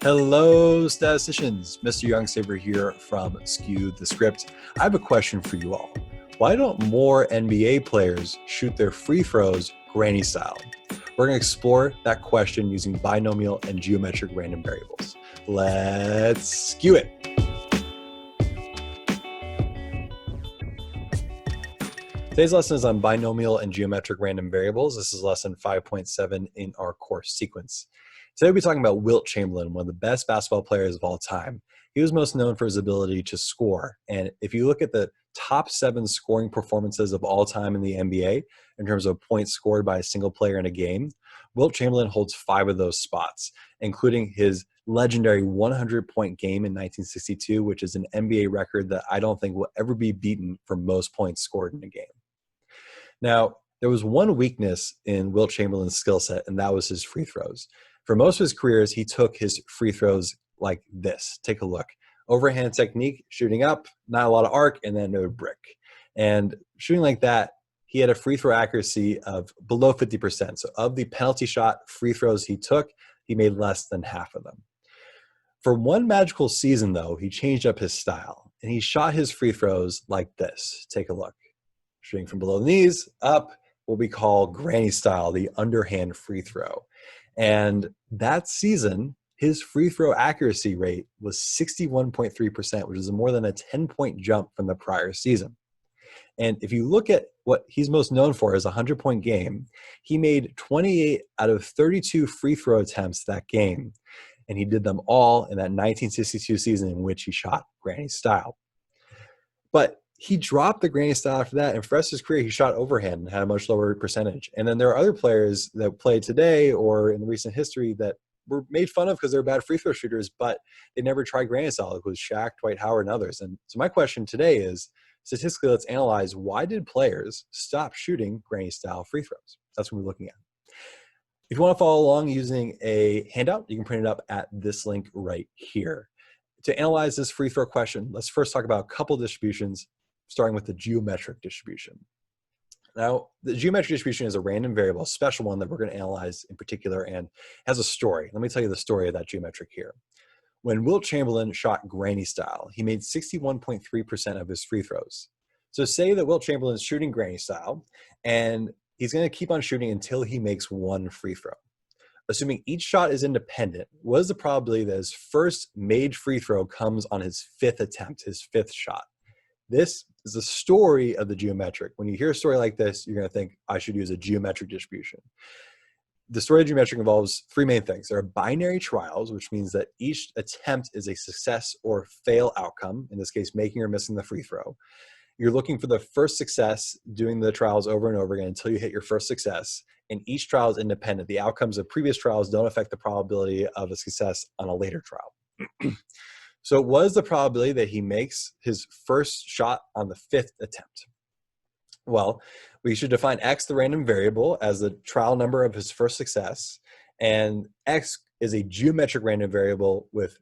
Hello, statisticians. Mr. Youngsaver here from Skew the Script. I have a question for you all. Why don't more NBA players shoot their free throws granny style? We're going to explore that question using binomial and geometric random variables. Let's skew it. Today's lesson is on binomial and geometric random variables. This is lesson 5.7 in our course sequence. Today we'll be talking about Wilt Chamberlain, one of the best basketball players of all time. He was most known for his ability to score. And if you look at the top 7 scoring performances of all time in the NBA, in terms of points scored by a single player in a game, Wilt Chamberlain holds 5 of those spots, including his legendary 100-point game in 1962, which is an NBA record that I don't think will ever be beaten for most points scored in a game. Now, there was one weakness in Wilt Chamberlain's skill set, and that was his free throws. For most of his careers, he took his free throws like this. Take a look. Overhand technique, shooting up, not a lot of arc, and then no brick. And shooting like that, he had a free throw accuracy of below 50%. So of the penalty shot free throws he took, he made less than half of them. For one magical season, though, he changed up his style, and he shot his free throws like this. Take a look. Shooting from below the knees, up, what we call granny style, the underhand free throw. And that season, his free throw accuracy rate was 61.3%, which is more than a 10-point jump from the prior season. And if you look at what he's most known for as a 100-point game, he made 28 out of 32 free throw attempts that game. And he did them all in that 1962 season in which he shot granny style. But he dropped the granny style after that, and for the rest of his career, he shot overhand and had a much lower percentage. And then there are other players that play today or in recent history that were made fun of because they're bad free throw shooters, but they never tried granny style. It was Shaq, Dwight Howard, and others. And so my question today is, statistically, let's analyze why did players stop shooting granny style free throws? That's what we're looking at. If you want to follow along using a handout, you can print it up at this link right here. To analyze this free throw question, let's first talk about a couple distributions, starting with the geometric distribution. Now, the geometric distribution is a random variable, a special one that we're going to analyze in particular, and has a story. Let me tell you the story of that geometric here. When Wilt Chamberlain shot granny style, he made 61.3% of his free throws. So say that Wilt Chamberlain is shooting granny style, and he's going to keep on shooting until he makes one free throw. Assuming each shot is independent, what is the probability that his first made free throw comes on his 5th attempt, his 5th shot? This is the story of the geometric. When you hear a story like this, you're going to think, I should use a geometric distribution. The story of geometric involves 3 main things. There are binary trials, which means that each attempt is a success or fail outcome, in this case, making or missing the free throw. You're looking for the first success, doing the trials over and over again until you hit your first success, and each trial is independent. The outcomes of previous trials don't affect the probability of a success on a later trial. So what is the probability that he makes his first shot on the 5th attempt? Well, we should define x, the random variable, as the trial number of his first success, and x is a geometric random variable with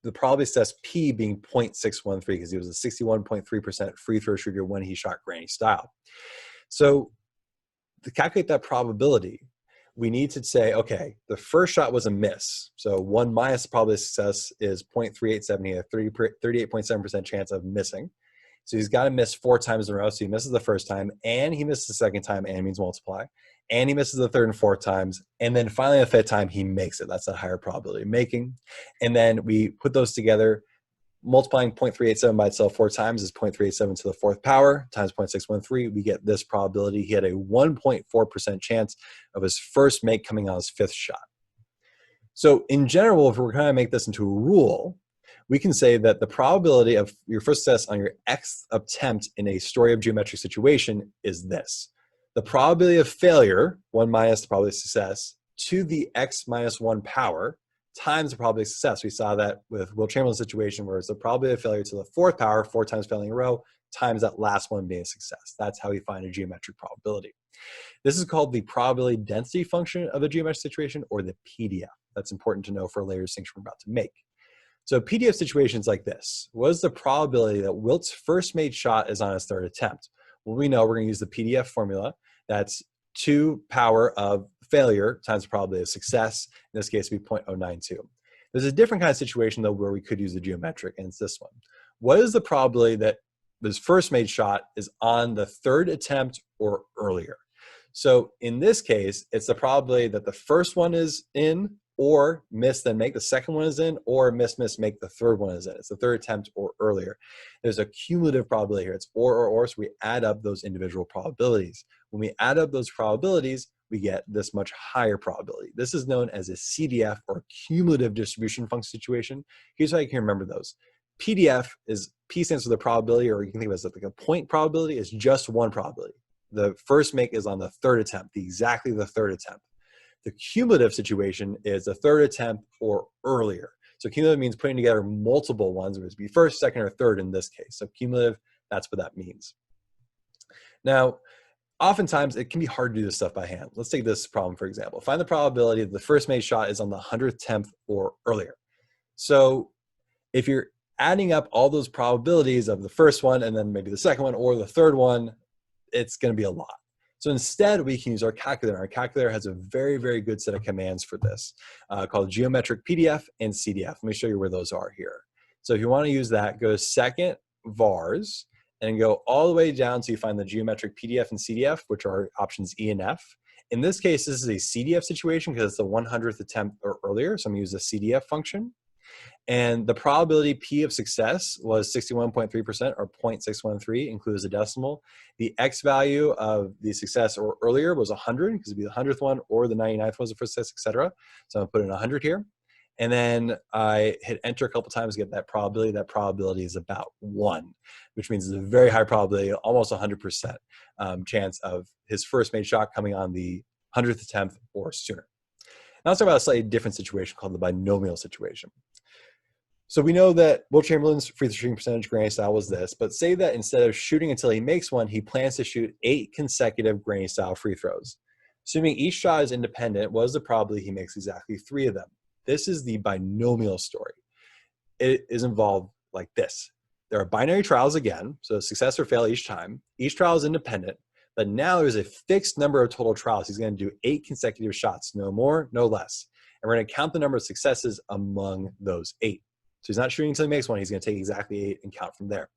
the probability success p being 0.613 because he was a 61.3% free throw shooter when he shot granny style. So to calculate that probability, we need to say, okay, the first shot was a miss. So 1 minus the probability of success is 0.387. He had a 38.7% chance of missing. So he's got to miss 4 times in a row. So he misses the first time, and he misses the second time, and means multiply. And he misses the 3rd and 4th times. And then finally, the 5th time, he makes it. That's a higher probability of making. And then we put those together. Multiplying 0.387 by itself 4 times is 0.387 to the 4th power times 0.613. We get this probability. He had a 1.4% chance of his first make coming on his 5th shot. So in general, if we're going to make this into a rule, we can say that the probability of your first success on your x attempt in a story of geometric situation is this. The probability of failure, 1 minus the probability of success, to the x minus 1 power, times the probability of success. We saw that with Wilt Chamberlain's situation where it's the probability of failure to the 4th power, 4 times failing in a row, times that last one being a success. That's how we find a geometric probability. This is called the probability density function of a geometric situation, or the PDF. That's important to know for a later distinction we're about to make. So PDF situations like this. What is the probability that Wilt's first made shot is on his 3rd attempt? Well, we know we're going to use the PDF formula. That's 2 power of failure times the probability of success. In this case, it would be 0.092. There's a different kind of situation, though, where we could use the geometric, and it's this one. What is the probability that this first made shot is on the third attempt or earlier? So in this case, it's the probability that the first one is in, or miss, then make the second one is in, or miss, make the third one is in. It's the third attempt or earlier. There's a cumulative probability here. It's or, so we add up those individual probabilities. When we add up those probabilities, we get this much higher probability. This is known as a CDF, or cumulative distribution function situation. Here's how you can remember those. PDF is, P stands for the probability, or you can think of it as like a point probability. Is just one probability. The first make is on the third attempt, exactly the third attempt. The cumulative situation is the third attempt or earlier. So cumulative means putting together multiple ones. It would be first, second, or third in this case. So cumulative, that's what that means. Now, oftentimes it can be hard to do this stuff by hand. Let's take this problem, for example. Find the probability that the first made shot is on the 100th attempt or earlier. So if you're adding up all those probabilities of the first one and then maybe the second one or the third one, it's going to be a lot. So instead, we can use our calculator. Our calculator has a very, very good set of commands for this called geometric PDF and CDF. Let me show you where those are here. So if you want to use that, go to second vars and go all the way down so you find the geometric PDF and CDF, which are options E and F. In this case, this is a CDF situation because it's the 100th attempt or earlier. So I'm going to use the CDF function. And the probability P of success was 61.3%, or 0.613, includes a decimal. The X value of the success or earlier was 100, because it'd be the 100th one, or the 99th was the first success, etc. So I'm going to put in 100 here. And then I hit enter a couple times to get that probability. That probability is about 1, which means it's a very high probability, almost 100% chance of his first made shot coming on the 100th attempt or sooner. Now let's talk about a slightly different situation called the binomial situation. So we know that Wilt Chamberlain's free throw shooting percentage granny style was this, but say that instead of shooting until he makes one, he plans to shoot 8 consecutive granny style free throws. Assuming each shot is independent, what is the probability he makes exactly 3 of them? This is the binomial story. It is involved like this. There are binary trials again, so success or fail each time. Each trial is independent, but now there's a fixed number of total trials. He's going to do 8 consecutive shots, no more, no less. And we're going to count the number of successes among those 8. So he's not shooting until he makes one. He's going to take exactly 8 and count from there.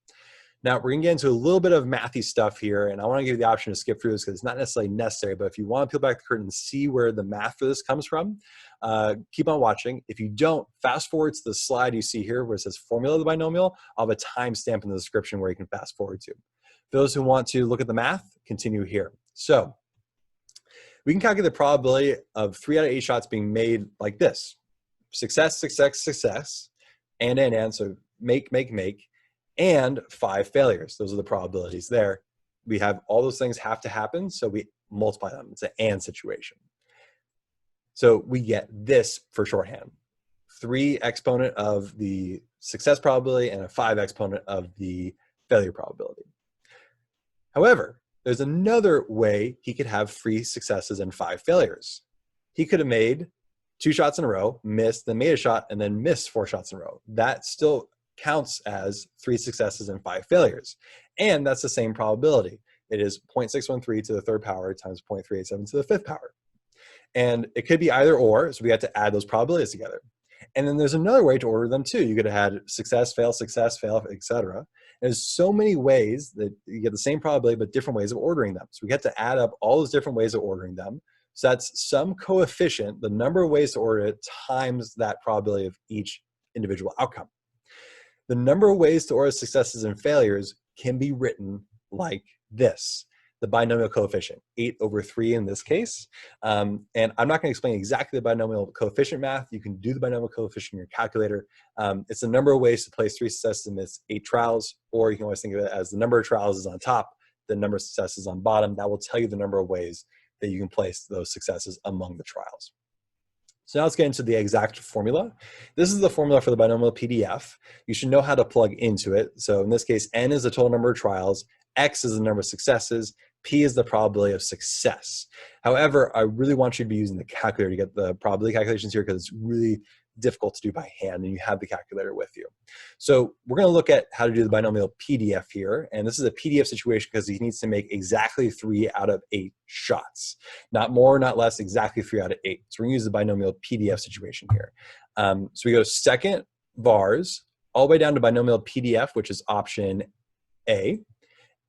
Now, we're going to get into a little bit of mathy stuff here, and I want to give you the option to skip through this because it's not necessarily necessary, but if you want to peel back the curtain and see where the math for this comes from, keep on watching. If you don't, fast forward to the slide you see here where it says formula of the binomial. I'll have a timestamp in the description where you can fast forward to. For those who want to look at the math, continue here. So we can calculate the probability of 3 out of 8 shots being made like this. Success, success, success. And, so make, and 5 failures. Those are the probabilities there. We have all those things have to happen, so we multiply them. It's an and situation. So we get this for shorthand. 3 exponent of the success probability and a 5 exponent of the failure probability. However, there's another way he could have 3 successes and 5 failures. He could have made 2 shots in a row, missed, then made a shot, and then missed 4 shots in a row. That still counts as 3 successes and 5 failures. And that's the same probability. It is 0.613 to the 3rd power times 0.387 to the 5th power. And it could be either or, so we have to add those probabilities together. And then there's another way to order them too. You could have had success, fail, etc. There's so many ways that you get the same probability, but different ways of ordering them. So we have to add up all those different ways of ordering them. So that's some coefficient, the number of ways to order it, times that probability of each individual outcome. The number of ways to order successes and failures can be written like this. The binomial coefficient, 8/3 in this case. And I'm not going to explain exactly the binomial coefficient math. You can do the binomial coefficient in your calculator. It's the number of ways to place 3 successes in this 8 trials, or you can always think of it as the number of trials is on top, the number of successes on bottom. That will tell you the number of ways that you can place those successes among the trials. So now let's get into the exact formula. This is the formula for the binomial PDF. You should know how to plug into it. So in this case, N is the total number of trials, X is the number of successes, P is the probability of success. However, I really want you to be using the calculator to get the probability calculations here because it's really difficult to do by hand and you have the calculator with you. So we're going to look at how to do the binomial PDF here. And this is a PDF situation because he needs to make exactly 3 out of 8 shots. Not more, not less, exactly 3 out of 8. So we're going to use the binomial PDF situation here. So we go second vars all the way down to binomial PDF, which is option A.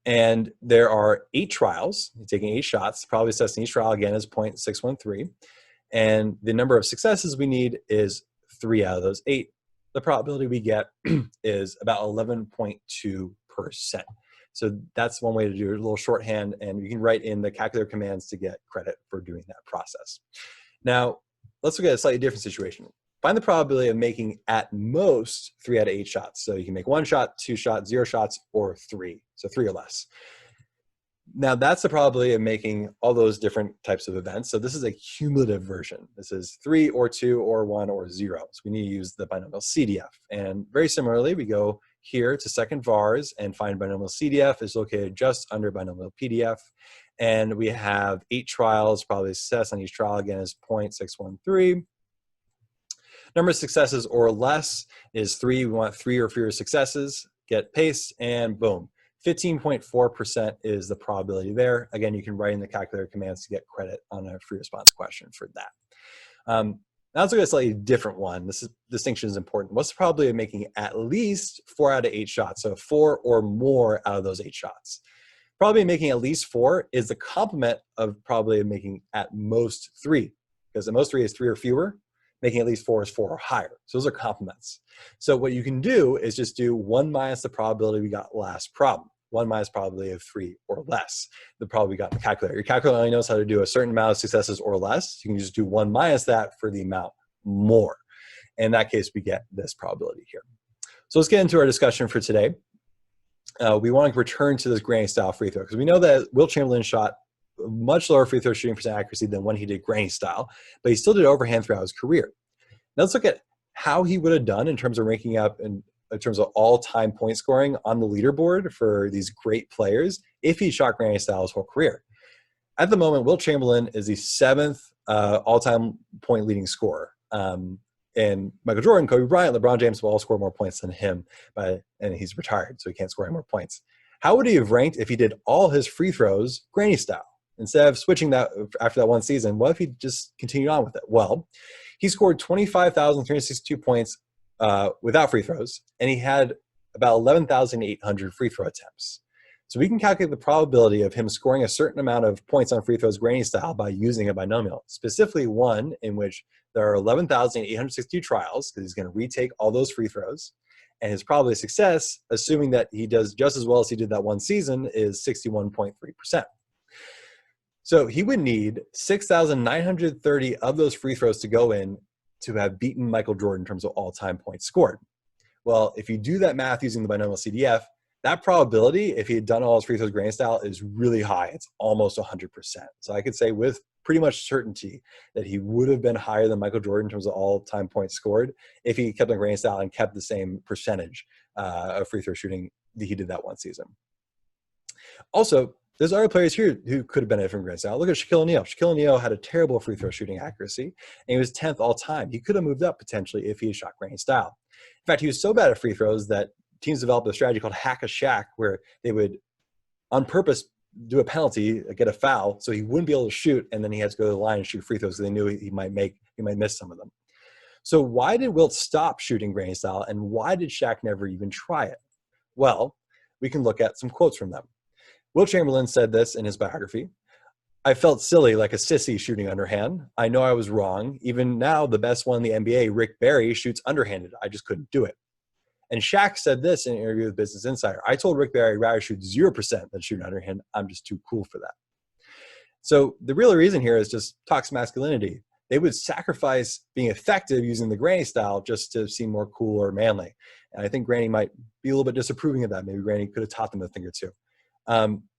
And there are 8 trials. You're taking 8 shots. Probably assessing each trial again is 0.613. And the number of successes we need is 3 out of those 8. The probability we get is about 11.2%. So that's one way to do it, a little shorthand, and you can write in the calculator commands to get credit for doing that process. Now, let's look at a slightly different situation. Find the probability of making at most 3 out of 8 shots. So you can make 1 shot, 2 shots, 0 shots, or 3. So 3 or less. Now that's the probability of making all those different types of events. So this is a cumulative version. This is 3 or 2 or 1 or 0. So we need to use the binomial CDF. And very similarly, we go here to second vars and find binomial CDF is located just under binomial PDF. And we have 8 trials, probably success on each trial again is 0.613. Number of successes or less is 3. We want 3 or fewer successes. Get paste and boom. 15.4% is the probability there. Again, you can write in the calculator commands to get credit on a free response question for that. Now let's look at a slightly different one. This distinction is important. What's the probability of making at least 4 out of 8 shots? So 4 or more out of those 8 shots. Probability of making at least 4 is the complement of probability of making at most 3, because at most 3 is 3 or fewer. Making at least 4 is 4 or higher. So those are complements. So what you can do is just do 1 minus the probability we got last problem. 1 minus probability of 3 or less. The probability we got in the calculator. Your calculator only knows how to do a certain amount of successes or less. You can just do 1 minus that for the amount more. In that case, we get this probability here. So let's get into our discussion for today. We want to return to this granny style free throw because we know that Wilt Chamberlain shot much lower free throw shooting percent accuracy than when he did granny style, but he still did overhand throughout his career. Now let's look at how he would have done in terms of ranking up in terms of all-time point scoring on the leaderboard for these great players if he shot granny style his whole career. At the moment, Wilt Chamberlain is the 7th all-time point leading scorer. And Michael Jordan, Kobe Bryant, LeBron James will all score more points than him, and he's retired, so he can't score any more points. How would he have ranked if he did all his free throws granny style? Instead of switching that after that one season, what if he just continued on with it? Well, he scored 25,362 points without free throws, and he had about 11,800 free throw attempts. So we can calculate the probability of him scoring a certain amount of points on free throws granny style by using a binomial, specifically one in which there are 11,862 trials, because he's going to retake all those free throws, and his probability of success, assuming that he does just as well as he did that one season, is 61.3%. So he would need 6,930 of those free throws to go in to have beaten Michael Jordan in terms of all-time points scored. Well, if you do that math using the binomial CDF, that probability, if he had done all his free throws granny style, is really high. It's almost 100%. So I could say with pretty much certainty that he would have been higher than Michael Jordan in terms of all-time points scored if he kept on granny style and kept the same percentage of free throw shooting that he did that one season. Also, there's other players here who could have benefited from granny style. Look at Shaquille O'Neal. Shaquille O'Neal had a terrible free throw shooting accuracy, and he was 10th all time. He could have moved up potentially if he had shot granny style. In fact, he was so bad at free throws that teams developed a strategy called hack a Shaq, where they would on purpose do a penalty, get a foul, so he wouldn't be able to shoot, and then he had to go to the line and shoot free throws because they knew he might miss some of them. So why did Wilt stop shooting granny style, and why did Shaq never even try it? Well, we can look at some quotes from them. Wilt Chamberlain said this in his biography: "I felt silly like a sissy shooting underhand. I know I was wrong. Even now, the best one in the NBA, Rick Barry, shoots underhanded. I just couldn't do it." And Shaq said this in an interview with Business Insider: "I told Rick Barry I'd rather shoot 0% than shoot underhand. I'm just too cool for that." So the real reason here is just toxic masculinity. They would sacrifice being effective using the granny style just to seem more cool or manly. And I think Granny might be a little bit disapproving of that. Maybe Granny could have taught them a thing or two.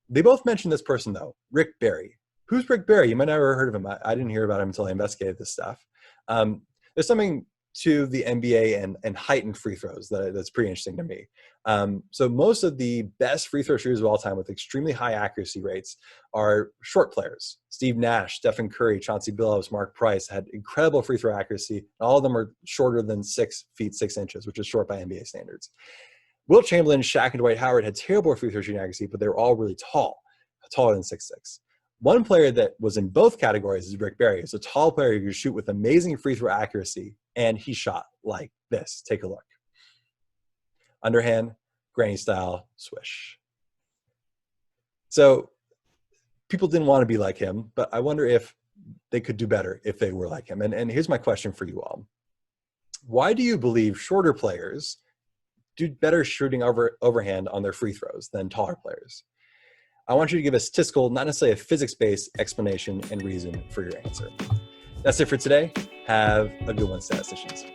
They both mentioned this person, though, Rick Barry. Who's Rick Barry? You might never have heard of him. I didn't hear about him until I investigated this stuff. There's something to the NBA and heightened free throws. That's pretty interesting to me. So most of the best free throw shooters of all time with extremely high accuracy rates are short players. Steve Nash, Stephen Curry, Chauncey Billups, Mark Price had incredible free throw accuracy. All of them are shorter than 6 feet 6 inches, which is short by NBA standards. Wilt Chamberlain, Shaq, and Dwight Howard had terrible free throw shooting accuracy, but they were all really tall, taller than 6'6". One player that was in both categories is Rick Barry. He's a tall player who could shoot with amazing free throw accuracy, and he shot like this. Take a look. Underhand, granny style, swish. So people didn't want to be like him, but I wonder if they could do better if they were like him. And here's my question for you all. Why do you believe shorter players do better shooting overhand on their free throws than taller players? I want you to give a statistical, not necessarily a physics-based explanation and reason for your answer. That's it for today. Have a good one, statisticians.